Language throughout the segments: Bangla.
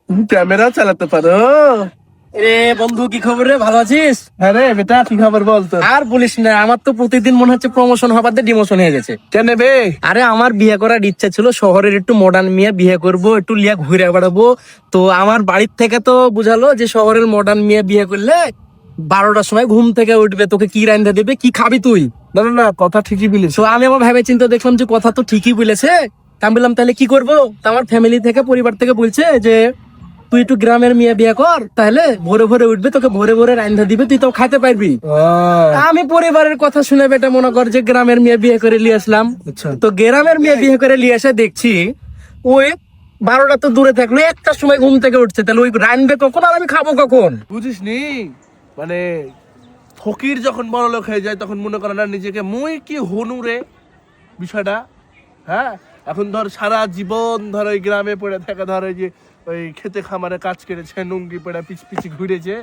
তুমি ক্যামেরা চালাতে পারো? রে বন্ধু, কি খবর রে? ভালো আছিস? হ্যাঁ রে বেটা, কি খবর বলতো? আর বলিস না, আমার তো প্রতিদিন মনে হচ্ছে প্রমোশন হবার ডিমোশন হয়ে গেছে। কেন বে? আরে আমার বিয়ে করার ইচ্ছা ছিল, শহরের একটু মডার্ন মেয়ে বিয়ে করব, একটু লিয়া ঘুরে বেড়াবো। তো আমার বাড়ির থেকে তো বুঝালো যে শহরের মডার্ন মেয়ে বিয়ে করলে 12টার সময় ঘুম থেকে উঠবে, তোকে কি রান্ধা দেবে, কি খাবি তুই। না না না, কথা ঠিকই বলিস। তো আমি আবার ভেবে চিন্তা দেখলাম যে কথা তো ঠিকই বলেছে। তা আমি বললাম তাহলে কি করবো। তা আমার ফ্যামিলি থেকে, পরিবার থেকে বলছে যে তুই একটু গ্রামের মেয়ে বিয়ে কর, তাহলে ভোরে ভোরে উঠবে, তোকে ভোরে ভোরে রান্ধা দিবে, তুই তো খাইতে পারবি। আমি পরিবারের কথা শুনে বেটা মনে কর যে গ্রামের মেয়ে বিয়ে করে নিয়ে আসলাম। আচ্ছা। তো গ্রামের মেয়ে বিয়ে করে নিয়ে এসে দেখছি ওই 12টা তো দূরে থাকলো, 1টার সময় ঘুম থেকে উঠছে, তাহলে ওই রানবে কখন আর আমি খাবো কখন? বুঝিস নি, মানে ফকির যখন বড় লোক হয়ে যায় তখন মনে করে না নিজেকে মুই কি হনু রে বিষয়টা। হ্যাঁ, এখন ধর সারা জীবন ধর ওই গ্রামে পড়ে থাকে, ধর ওই যে ওই খেতে খামারে কাজ করেছে, নুঙ্গি পড়ে পিছ পিছি ঘুরেছে,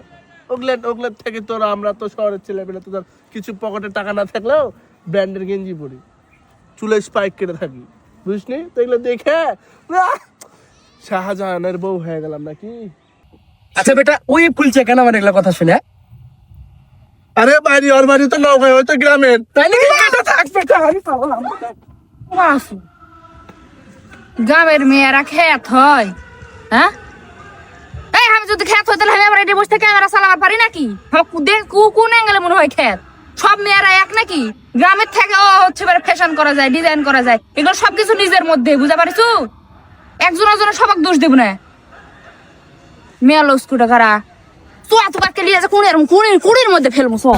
ওগুলার থেকে তোর আমরা তো শহরের ছেলেপেলে তো ধর কিছু পকেটে টাকা না থাকলেও ব্র্যান্ডের গেঞ্জি পরি, চুলে স্পাইক কেটে থাকি, বুঝিসনি তো? এগুলো দেখে আহ, শাহজাহানের বউ হয়ে গেলাম নাকি। আচ্ছা বেটা, ওই ফুলছে কেন আমার এগুলা কথা শুনে? আরে বাড়ি, ওর বাড়ি তো নৌকায়, ওই তো গ্রামের। তাই নাকি? বেটা থাক বেটা, আমি পাগলাম। গ্রামের মেয়েরা খেত হয়? হ্যাঁ, এই আমি যদি খেত হয় তাহলে আমি আবার এটি বসে ক্যামেরা চালাবার পারি নাকি? কোন অ্যাঙ্গেলে মনে হয় খেত? সব মেয়েরা এক নাকি? গ্রামের থেকে ও হচ্ছে ফ্যাশন করা যায়, ডিজাইন করা যায়, এগুলো সবকিছু নিজের মধ্যে, বুঝা পারিস? একজন সবাক দোষ দেব না। মেয়ে লস্কুটা কারা তো এত পাকে লিয়ে আছে, কুড়ির মধ্যে ফেলবো সব।